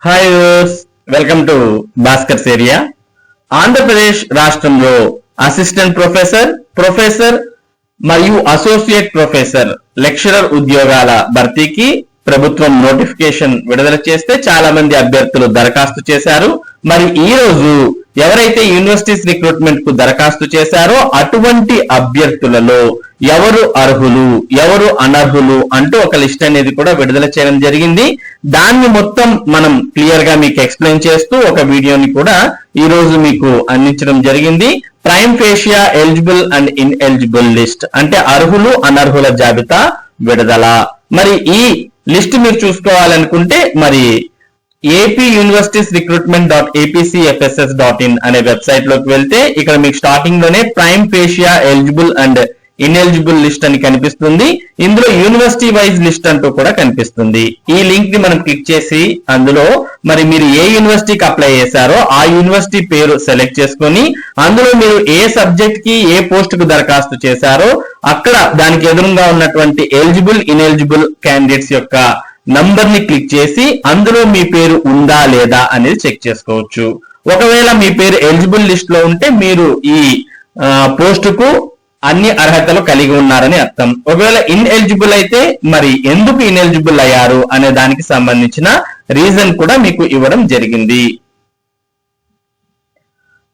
Hi viewers, welcome to Bhaskar's area. Andhra Pradesh రాష్ట్రంలో assistant professor, professor మరియు associate professor lecturer ఉద్యోగాల భర్తీకి ప్రభుత్వం నోటిఫికేషన్ విడుదల చేస్తే చాలా మంది అభ్యర్థులు దరఖాస్తు చేశారు. మరి ఈ రోజు ఎవరైతే యూనివర్సిటీస్ రిక్రూట్మెంట్ కు దరఖాస్తు చేశారో అటువంటి అభ్యర్థులలో ఎవరు అర్హులు, ఎవరు అనర్హులు అంటూ ఒక లిస్ట్ అనేది కూడా విడుదల చేయడం జరిగింది. దాన్ని మొత్తం మనం క్లియర్ గా మీకు ఎక్స్ప్లెయిన్ చేస్తూ ఒక వీడియోని కూడా ఈ రోజు మీకు అందించడం జరిగింది. Prime facie eligible and in eligible list అంటే అర్హులు అనర్హుల జాబితా విడుదల. మరి ఈ లిస్ట్ మీరు చూసుకోవాలనుకుంటే మరి ఏపీ యూనివర్సిటీస్ రిక్రూట్మెంట్ .apcfss.in అనే వెబ్సైట్ లోకి వెళ్తే ఇక్కడ మీకు స్టార్టింగ్ లోనే prime facie eligible and ineligible list అని కనిపిస్తుంది. ఇందులో యూనివర్సిటీ వైజ్ లిస్ట్ అంటూ కూడా కనిపిస్తుంది. ఈ లింక్ ని మనం క్లిక్ చేసి అందులో మరి మీరు ఏ యూనివర్సిటీకి అప్లై చేశారో ఆ యూనివర్సిటీ పేరు సెలెక్ట్ చేసుకొని అందులో మీరు ఏ సబ్జెక్ట్ కి ఏ పోస్ట్ కు దరఖాస్తు చేశారో అక్కడ దానికి ఎదురుగా ఉన్నటువంటి ఎలిజిబుల్ ఇన్ఎలిజిబుల్ క్యాండిడేట్స్ యొక్క నంబర్ ని క్లిక్ చేసి అందులో మీ పేరు ఉందా లేదా అనేది చెక్ చేసుకోవచ్చు. ఒకవేళ మీ పేరు ఎలిజిబుల్ లిస్ట్ లో ఉంటే మీరు ఈ పోస్ట్ కు అన్ని అర్హతలు కలిగి ఉన్నారని అర్థం. ఒకవేళ ఇన్ఎలిజిబుల్ అయితే మరి ఎందుకు ఇన్ఎలిజిబుల్ అయ్యారు అనే దానికి సంబంధించిన రీజన్ కూడా మీకు ఇవ్వడం జరిగింది.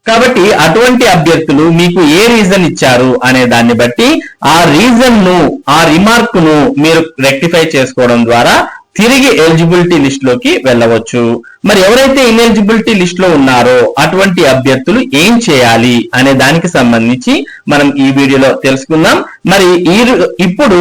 కాబట్టి అటువంటి అభ్యర్థులు మీకు ఏ రీజన్ ఇచ్చారు అనే దాన్ని బట్టి ఆ రీజన్ ను, ఆ రిమార్క్ ను మీరు రెక్టిఫై చేసుకోవడం ద్వారా తిరిగి ఎలిజిబిలిటీ లిస్ట్ లోకి వెళ్ళవచ్చు. మరి ఎవరైతే ఇన్ఎలిజిబిలిటీ లిస్ట్ లో ఉన్నారో అటువంటి అభ్యర్థులు ఏం చేయాలి అనే దానికి సంబంధించి మనం ఈ వీడియోలో తెలుసుకుందాం. మరి ఇప్పుడు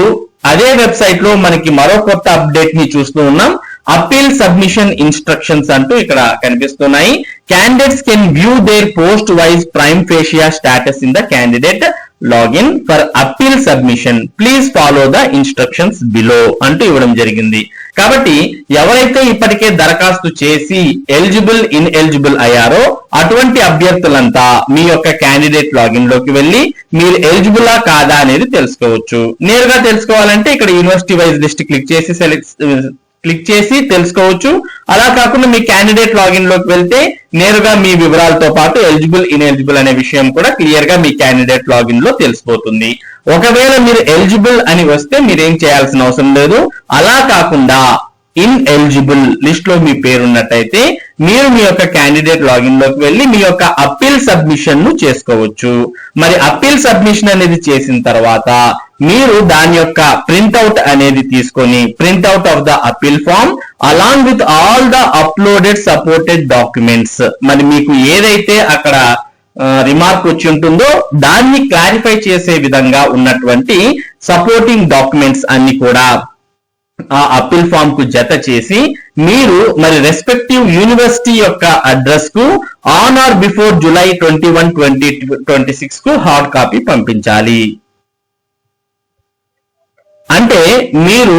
అదే వెబ్సైట్ లో మనకి మరో కొత్త అప్డేట్ ని చూస్తూ ఉన్నాం. అప్పీల్ సబ్మిషన్ ఇన్స్ట్రక్షన్స్ అంటూ ఇక్కడ కనిపిస్తున్నాయి. Candidates can view their post wise prima facie status in the candidate login for appeal submission please follow the instructions below అంటూ ఇవ్వడం జరిగింది. కాబట్టి ఎవరైతే ఇప్పటికే దరఖాస్తు చేసి ఎలిజిబుల్ ఇన్ఎలిజిబుల్ అయ్యారో అటువంటి అభ్యర్థులంతా మీ యొక్క క్యాండిడేట్ లాగిన్ లోకి వెళ్ళి మీరు ఎలిజిబులా కాదా అనేది తెలుసుకోవచ్చు. నేరుగా తెలుసుకోవాలంటే ఇక్కడ యూనివర్సిటీ వైజ్ లిస్ట్ క్లిక్ చేసి తెలుసుకోవచ్చు. అలా కాకుండా మీ క్యాండిడేట్ లాగిన్ లోకి వెళ్తే నేరుగా మీ వివరాలతో పాటు ఎలిజిబుల్ ఇన్ఎలిజిబుల్ అనే విషయం కూడా క్లియర్ గా మీ క్యాండిడేట్ లాగిన్ లో తెలిసిపోతుంది. ఒకవేళ మీరు ఎలిజిబుల్ అని వస్తే మీరేం చేయాల్సిన అవసరం లేదు. అలా కాకుండా ఇన్ ఎలిజిబుల్ లిస్ట్ లో మీ పేరున్నట్టయితే మీరు మీ యొక్క క్యాండిడేట్ లాగిన్ లోకి వెళ్ళి మీ యొక్క అప్పీల్ సబ్మిషన్ ను చేసుకోవచ్చు. మరి అప్పీల్ సబ్మిషన్ అనేది చేసిన తర్వాత మీరు దాని యొక్క ప్రింట్అవుట్ అనేది తీసుకొని printout of the appeal form along with all the uploaded supported documents, మరి మీకు ఏదైతే అక్కడ రిమార్క్ వచ్చి ఉంటుందో దాన్ని క్లారిఫై చేసే విధంగా ఉన్నటువంటి సపోర్టింగ్ డాక్యుమెంట్స్ అన్ని కూడా ఆ అప్పీల్ ఫామ్ కు జత చేసి మీరు మరి రెస్పెక్టివ్ యూనివర్సిటీ యొక్క అడ్రస్ కు ఆన్ ఆర్ బిఫోర్ జూలై 21, 2026 కు హార్డ్ కాపీ పంపించాలి. అంటే మీరు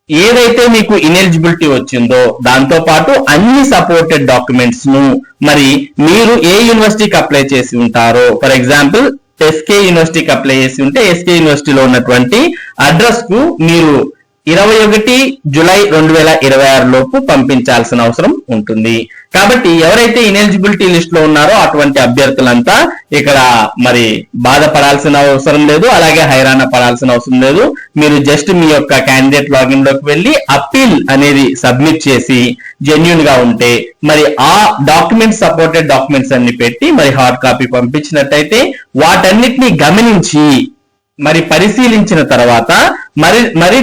ఏదైతే మీకు ఇన్ఎలిజిబిలిటీ వచ్చిందో దాంతో పాటు అన్ని సపోర్టెడ్ డాక్యుమెంట్స్ ను మరి మీరు ఏ యూనివర్సిటీకి అప్లై చేసి ఉంటారో, ఫర్ ఎగ్జాంపుల్ ఎస్కే యూనివర్సిటీకి అప్లై చేసి ఉంటే ఎస్కే యూనివర్సిటీలో ఉన్నటువంటి అడ్రస్ కు మీరు 21 జూలై 2026 లోపు పంపించాల్సిన అవసరం ఉంటుంది. కాబట్టి ఎవరైతే ఇన్ఎలిజిబిలిటీ లిస్ట్ లో ఉన్నారో అటువంటి అభ్యర్థులంతా ఇక్కడ మరి బాధపడాల్సిన అవసరం లేదు, అలాగే హైరాణ పడాల్సిన అవసరం లేదు. మీరు జస్ట్ మీ యొక్క క్యాండిడేట్ లాగిన్ లోకి వెళ్ళి అప్పీల్ అనేది సబ్మిట్ చేసి జెన్యూన్ గా ఉంటే మరి ఆ డాక్యుమెంట్స్ సపోర్టెడ్ డాక్యుమెంట్స్ అన్ని పెట్టి మరి హార్డ్ కాపీ పంపించినట్టయితే వాటన్నిటిని గమనించి మరి పరిశీలించిన తర్వాత మరి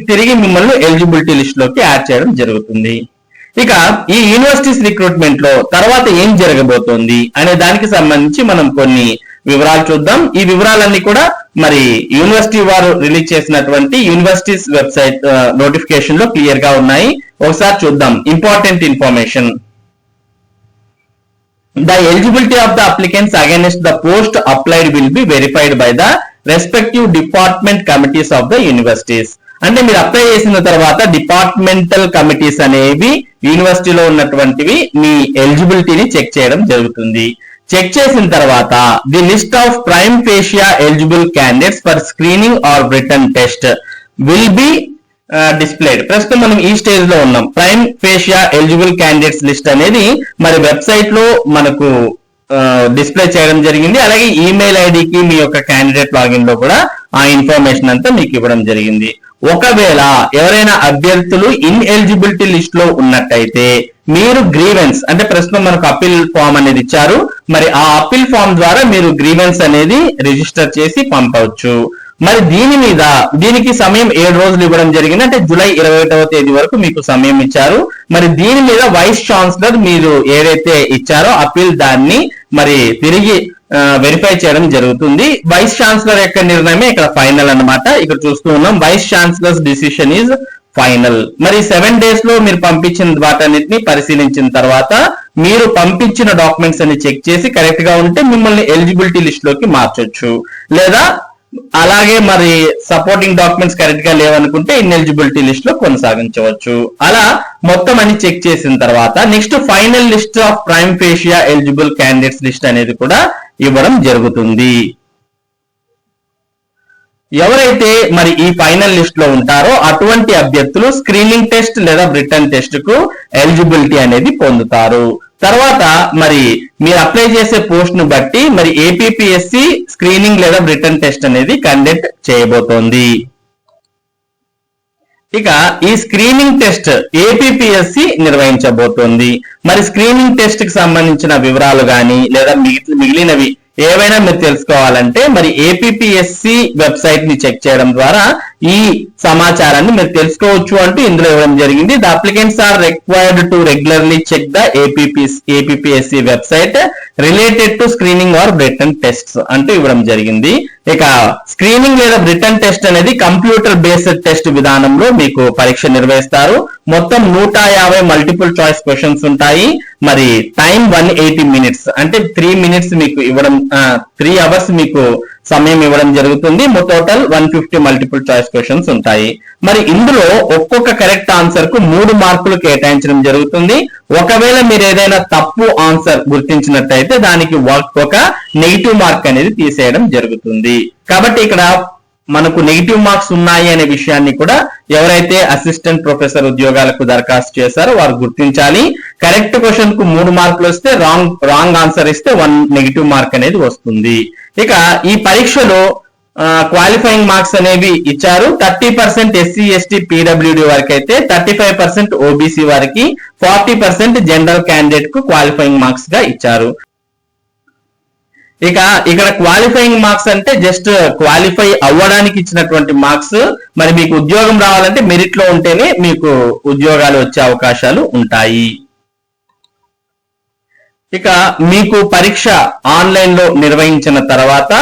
తిరిగి మిమ్మల్ని ఎలిజిబిలిటీ లిస్ట్ లోకి యాడ్ చేయడం జరుగుతుంది. ఇక ఈ యూనివర్సిటీస్ రిక్రూట్మెంట్ లో తర్వాత ఏం జరగబోతోంది అనే దానికి సంబంధించి మనం కొన్ని వివరాలు చూద్దాం. ఈ వివరాలన్నీ కూడా మరి యూనివర్సిటీ వారు రిలీజ్ చేసినటువంటి యూనివర్సిటీస్ వెబ్సైట్ నోటిఫికేషన్ లో క్లియర్ గా ఉన్నాయి. ఒకసారి చూద్దాం. Important information. The eligibility of the applicants against the post applied will be verified by the respective department committees of the universities. అంటే మీరు అప్లై చేసిన తర్వాత డిపార్ట్మెంటల్ కమిటీస్ అనేవి యూనివర్సిటీలో ఉన్నటువంటివి మీ ఎలిజిబిలిటీని చెక్ చేయడం జరుగుతుంది. చెక్ చేసిన తర్వాత the list of prima facie eligible candidates for screening or written test will be displayed. ప్రస్తుతం మనం ఈ స్టేజ్ లో ఉన్నాం. Prima facie eligible candidates list అనేది మరి వెబ్సైట్ లో మనకు డిస్ప్లే చేయడం జరిగింది. అలాగే ఈమెయిల్ ఐడికి మీ యొక్క క్యాండిడేట్ లాగిన్ లో కూడా ఆ ఇన్ఫర్మేషన్ అంతా మీకు ఇవ్వడం జరిగింది. ఒకవేళ ఎవరైనా అభ్యర్థులు ఇన్ ఎలిజిబిలిటీ లిస్ట్ లో ఉన్నట్టయితే మీరు గ్రీవెన్స్ అంటే ప్రస్తుతం మనకు అప్పీల్ ఫామ్ అనేది ఇచ్చారు. మరి ఆ అప్పీల్ ఫామ్ ద్వారా మీరు గ్రీవెన్స్ అనేది రిజిస్టర్ చేసి పంపవచ్చు. మరి దీనికి సమయం 7 రోజులు ఇవ్వడం జరిగింది. అంటే జూలై 21వ తేదీ వరకు మీకు సమయం ఇచ్చారు. మరి దీని మీద వైస్ ఛాన్సలర్ మీరు ఏదైతే ఇచ్చారో అప్పీల్ దాన్ని మరి తిరిగి వెరిఫై చేయడం జరుగుతుంది. వైస్ ఛాన్సలర్ యొక్క నిర్ణయమే ఇక్కడ ఫైనల్ అన్నమాట. ఇక్కడ చూస్తూ ఉన్నాం vice chancellor's decision is final. మరి 7 days లో మీరు పంపించిన వాటన్నిటిని పరిశీలించిన తర్వాత మీరు పంపించిన డాక్యుమెంట్స్ అన్ని చెక్ చేసి కరెక్ట్ గా ఉంటే మిమ్మల్ని ఎలిజిబిలిటీ లిస్ట్ లోకి మార్చొచ్చు. లేదా అలాగే మరి సపోర్టింగ్ డాక్యుమెంట్స్ కరెక్ట్ గా లేవనుకుంటే ఇన్ఎలిజిబిలిటీ లిస్ట్ లో కొనసాగించవచ్చు. అలా మొత్తం అన్ని చెక్ చేసిన తర్వాత next final list of prima facie eligible candidates list అనేది కూడా ఇవ్వడం జరుగుతుంది. ఎవరైతే మరి ఈ ఫైనల్ లిస్ట్ లో ఉంటారో అటువంటి అభ్యర్థులు స్క్రీనింగ్ టెస్ట్ లేదా రిటర్న్ టెస్ట్ కు ఎలిజిబిలిటీ అనేది పొందుతారు. తర్వాత మరి మీరు అప్లై చేసే పోస్ట్ ను బట్టి మరి ఏపీపీఎస్సి స్క్రీనింగ్ లేదా రిటర్న్ టెస్ట్ అనేది కండక్ట్ చేయబోతోంది. ఇక ఈ స్క్రీనింగ్ టెస్ట్ ఏపీపీఎస్సి నిర్వహించబోతోంది. మరి స్క్రీనింగ్ టెస్ట్ కి సంబంధించిన వివరాలు కానీ లేదా మిగిలినవి ఏవైనా మీరు తెలుసుకోవాలంటే మరి ఏపీపీఎస్సి వెబ్సైట్ ని చెక్ చేయడం ద్వారా ఈ సమాచారాన్ని మీరు తెలుసుకోవచ్చు అంటూ ఇందులో ఇవ్వడం జరిగింది. The applicants are required to regularly check the APPSC website related to screening or written tests అంటూ ఇవ్వడం జరిగింది. ఇక స్క్రీనింగ్ లేదా రిటర్న్ టెస్ట్ అనేది కంప్యూటర్ బేస్డ్ టెస్ట్ విధానంలో మీకు పరీక్ష నిర్వహిస్తారు. మొత్తం 150 మల్టిపుల్ చాయిస్ క్వశ్చన్స్ ఉంటాయి. మరి టైం 180 minutes అంటే 3 minutes మీకు ఇవ్వడం 3 hours మీకు సమయం ఇవ్వడం జరుగుతుంది. టోటల్ 150 మల్టిపుల్ చాయిస్ క్వశ్చన్స్ ఉంటాయి. మరి ఇందులో ఒక్కొక్క కరెక్ట్ ఆన్సర్ కు 3 మార్కులు కేటాయించడం జరుగుతుంది. ఒకవేళ మీరు ఏదైనా తప్పు ఆన్సర్ గుర్తించినట్టయితే దానికి ఒక నెగిటివ్ మార్క్ అనేది తీసేయడం జరుగుతుంది. కాబట్టి ఇక్కడ మనకు నెగిటివ్ మార్క్స్ ఉన్నాయి అనే విషయాన్ని కూడా ఎవరైతే అసిస్టెంట్ ప్రొఫెసర్ ఉద్యోగాలకు దరఖాస్తు చేశారో వారు గుర్తించాలి. కరెక్ట్ క్వశ్చన్ కు 3 మార్కులు వస్తే రాంగ్ ఆన్సర్ ఇస్తే 1 నెగిటివ్ మార్క్ అనేది వస్తుంది. ఇక ఈ పరీక్షలో క్వాలిఫైయింగ్ మార్క్స్ అనేవి ఇచ్చారు. 30% ఎస్సీ ఎస్టీ పీడబ్ల్యూడి వారికి అయితే 35% ఓబీసీ వారికి 40% జనరల్ క్యాండిడేట్ కు క్వాలిఫైయింగ్ మార్క్స్ గా ఇచ్చారు. ఇక ఇక్కడ క్వాలిఫైయింగ్ మార్క్స్ అంటే జస్ట్ క్వాలిఫై అవ్వడానికి ఇచ్చినటువంటి మార్క్స్. మరి మీకు ఉద్యోగం రావాలంటే మెరిట్ లో ఉంటేనే మీకు ఉద్యోగాలు వచ్చే అవకాశాలు ఉంటాయి. ఇక మీకు పరీక్ష ఆన్లైన్ లో నిర్వహించిన తర్వాత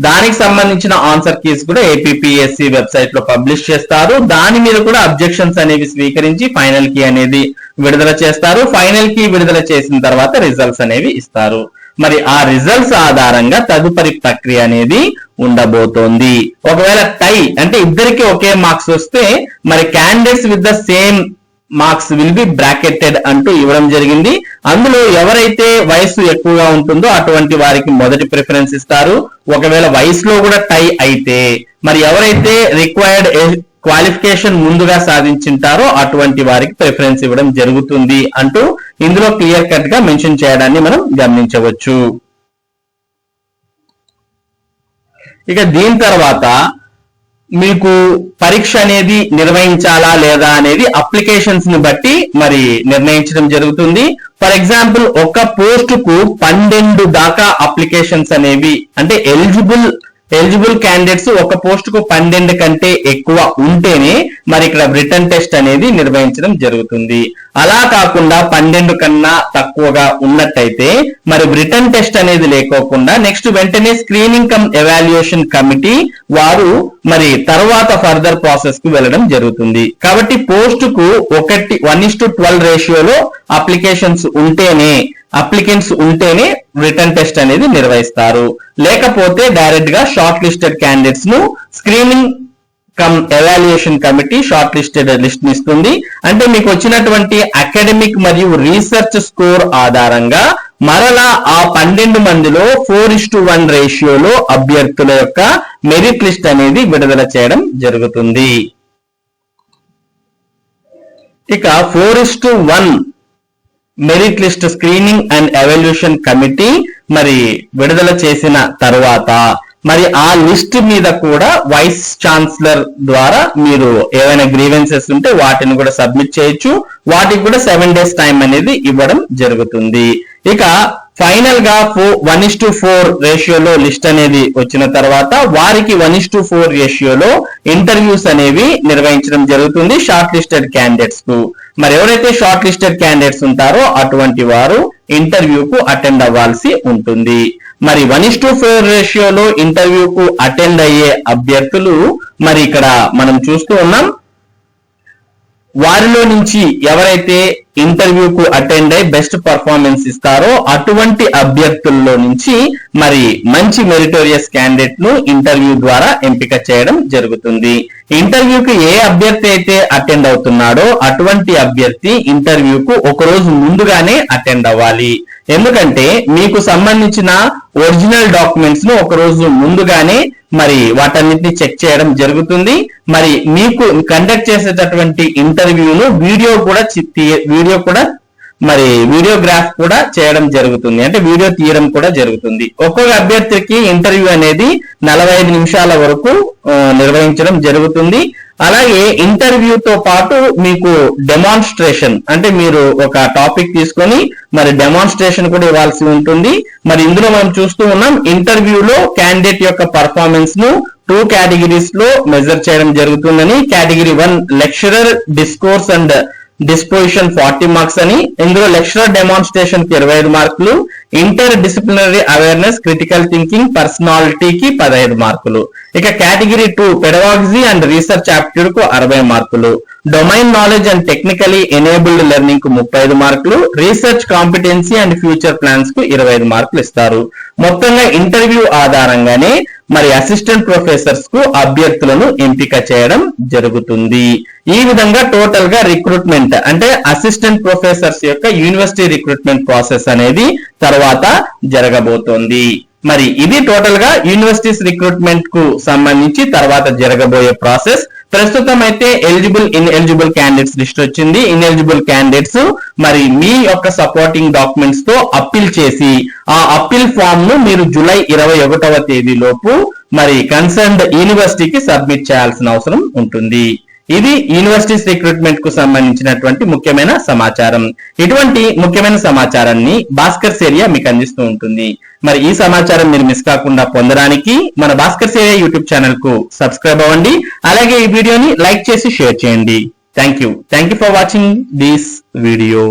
దానికి సంబంధించిన ఆన్సర్ కీస్ కూడా ఏపీపీఎస్సి వెబ్సైట్ లో పబ్లిష్ చేస్తారు. దాని మీద కూడా అబ్జెక్షన్స్ అనేవి స్వీకరించి ఫైనల్ కీ అనేది విడుదల చేస్తారు. ఫైనల్ కీ విడుదల చేసిన తర్వాత రిజల్ట్స్ అనేవి ఇస్తారు. మరి ఆ రిజల్ట్స్ ఆధారంగా తదుపరి ప్రక్రియ అనేది ఉండబోతోంది. ఒకవేళ టై అంటే ఇద్దరికి ఒకే మార్క్స్ వస్తే మరి candidates with the same marks will be bracketed అంటూ ఇవ్వడం జరిగింది. అందులో ఎవరైతే వయసు ఎక్కువగా ఉంటుందో అటువంటి వారికి మొదటి ప్రిఫరెన్స్ ఇస్తారు. ఒకవేళ వయసులో కూడా టై అయితే మరి ఎవరైతే రిక్వైర్డ్ క్వాలిఫికేషన్ ముందుగా సాధించింటారో అటువంటి వారికి ప్రిఫరెన్స్ ఇవ్వడం జరుగుతుంది అంటూ ఇందులో క్లియర్ కట్ గా మెన్షన్ చేయడాన్ని మనం గమనించవచ్చు. ఇక దీని తర్వాత మీకు పరీక్ష అనేది నిర్వహించాలా లేదా అనేది అప్లికేషన్స్ ని బట్టి మరి నిర్ణయించడం జరుగుతుంది. ఫర్ ఎగ్జాంపుల్ ఒక పోస్ట్ కు 12 దాకా అప్లికేషన్స్ అనేవి అంటే ఎలిజిబుల్ క్యాండిడేట్స్ ఒక పోస్ట్ కు 12 కంటే ఎక్కువ ఉంటేనే మరి ఇక్కడ రిటర్న్ టెస్ట్ అనేది నిర్వహించడం జరుగుతుంది. అలా కాకుండా 12 కన్నా తక్కువగా ఉన్నట్టయితే మరి రిటర్న్ టెస్ట్ అనేది లేకోకుండా నెక్స్ట్ వెంటనే స్క్రీనింగ్ కమ్ ఎవాల్యుయేషన్ కమిటీ వారు మరి తర్వాత ఫర్దర్ ప్రాసెస్ కు వెళ్ళడం జరుగుతుంది. కాబట్టి పోస్ట్ కు 1:12 రేషియోలో అప్లికెంట్స్ ఉంటేనే రిటర్న్ టెస్ట్ అనేది నిర్వహిస్తారు. లేకపోతే డైరెక్ట్ గా షార్ట్ లిస్టెడ్ క్యాండిడేట్స్ ను screening come evaluation committee short listed list ఇస్తుంది. అంటే మీకు వచ్చినటువంటి అకాడమిక్ మరియు రీసెర్చ్ స్కోర్ ఆధారంగా మరలా ఆ 12 మందిలో 4:1 రేషియోలో అభ్యర్థుల యొక్క మెరిట్ లిస్ట్ అనేది విడుదల చేయడం జరుగుతుంది. ఇక 4:1 merit list screening and evolution committee మరి విడుదల చేసిన తర్వాత మరి ఆ లిస్ట్ మీద కూడా వైస్ ఛాన్సలర్ ద్వారా మీరు ఏవైనా గ్రీవెన్సెస్ ఉంటే వాటిని కూడా సబ్మిట్ చేయొచ్చు. వాటికి కూడా 7 days టైం అనేది ఇవ్వడం జరుగుతుంది. ఇక ఫైనల్ గా 1:4 రేషియోలో లిస్ట్ అనేది వచ్చిన తర్వాత వారికి 1:4 రేషియోలో ఇంటర్వ్యూస్ అనేవి నిర్వహించడం జరుగుతుంది షార్ట్ లిస్టెడ్ క్యాండిడేట్స్ కు. మరి ఎవరైతే షార్ట్ లిస్టెడ్ క్యాండిడేట్స్ ఉంటారో అటువంటి వారు ఇంటర్వ్యూకు అటెండ్ అవ్వాల్సి ఉంటుంది. మరి 1:4 రేషియోలో ఇంటర్వ్యూకు అటెండ్ అయ్యే అభ్యర్థులు మరి ఇక్కడ మనం చూస్తూ ఉన్నాం. వారిలో నుంచి ఎవరైతే ఇంటర్వ్యూకు అటెండ్ అయ్యి బెస్ట్ పర్ఫార్మెన్స్ ఇస్తారో అటువంటి అభ్యర్థుల్లో నుంచి మరి మంచి మెరిటోరియస్ క్యాండిడేట్ ను ఇంటర్వ్యూ ద్వారా ఎంపిక చేయడం జరుగుతుంది. ఇంటర్వ్యూకి ఏ అభ్యర్థి అయితే అటెండ్ అవుతున్నాడో అటువంటి అభ్యర్థి ఇంటర్వ్యూకు ఒక రోజు ముందుగానే అటెండ్ అవ్వాలి. ఎందుకంటే మీకు సంబంధించిన ఒరిజినల్ డాక్యుమెంట్స్ ను ఒక రోజు ముందుగానే మరి వాటన్నిటిని చెక్ చేయడం జరుగుతుంది. మరి మీకు కండక్ట్ చేసేటటువంటి ఇంటర్వ్యూను వీడియోగ్రాఫ్ కూడా చేయడం జరుగుతుంది. అంటే వీడియో తీయడం కూడా జరుగుతుంది. ఒక్కొక్క అభ్యర్థికి ఇంటర్వ్యూ అనేది 45 నిమిషాల వరకు నిర్వహించడం జరుగుతుంది. అలాగే ఇంటర్వ్యూతో పాటు మీకు డెమాన్స్ట్రేషన్ అంటే మీరు ఒక టాపిక్ తీసుకొని మరి డెమాన్స్ట్రేషన్ కూడా ఇవ్వాల్సి ఉంటుంది. మరి ఇందులో మనం చూస్తూ ఉన్నాం ఇంటర్వ్యూలో క్యాండిడేట్ యొక్క పర్ఫార్మెన్స్ ను 2 కేటగిరీస్ లో మెజర్ చేయడం జరుగుతుందని. Category 1 lecturer discourse and disposition 40 marks అని. ఇందులో లెక్చరర్ డెమాన్స్ట్రేషన్ కి 25 మార్కులు, interdisciplinary awareness, critical thinking, పర్సనాలిటీకి 15 మార్కులు. ఇక category 2 pedagogy and research aptitude కు 60 మార్కులు, domain knowledge and technically enabled learning కు 35 మార్కులు, research competency and future plans కు 25 మార్కులు ఇస్తారు. మొత్తంగా ఇంటర్వ్యూ ఆధారంగానే మరి అసిస్టెంట్ ప్రొఫెసర్స్ కు అభ్యర్థులను ఎంపిక చేయడం జరుగుతుంది. ఈ విధంగా టోటల్ గా రిక్రూట్మెంట్ అంటే అసిస్టెంట్ ప్రొఫెసర్స్ యొక్క యూనివర్సిటీ రిక్రూట్మెంట్ ప్రాసెస్ అనేది తర్వాత జరగబోతోంది. మరి ఇది టోటల్ గా యూనివర్సిటీస్ రిక్రూట్మెంట్ కు సంబంధించి తర్వాత జరగబోయే ప్రాసెస్. ప్రస్తుతం అయితే ఇన్ఎలిజిబుల్ క్యాండిడేట్స్ లిస్ట్ వచ్చింది. ఇన్ఎలిజిబుల్ క్యాండిడేట్స్ మరి మీ యొక్క సపోర్టింగ్ డాక్యుమెంట్స్ తో అప్పీల్ చేసి ఆ అప్పీల్ ఫామ్ ను మీరు జూలై 21వ తేదీ లోపు మరి కన్సర్న్డ్ యూనివర్సిటీకి సబ్మిట్ చేయాల్సిన అవసరం ఉంటుంది. ఇది యూనివర్సిటీస్ రిక్రూట్మెంట్ కు సంబంధించినటువంటి ముఖ్యమైన సమాచారం. ఇటువంటి ముఖ్యమైన సమాచారాన్ని భాస్కర్స్ ఏరియా మీకు అందిస్తూ ఉంటుంది. మరి ఈ సమాచారం మీరు మిస్ కాకుండా పొందడానికి మన భాస్కర్స్ ఏరియా యూట్యూబ్ ఛానల్ కు సబ్స్క్రైబ్ అవ్వండి. అలాగే ఈ వీడియోని లైక్ చేసి షేర్ చేయండి. Thank you for watching this video.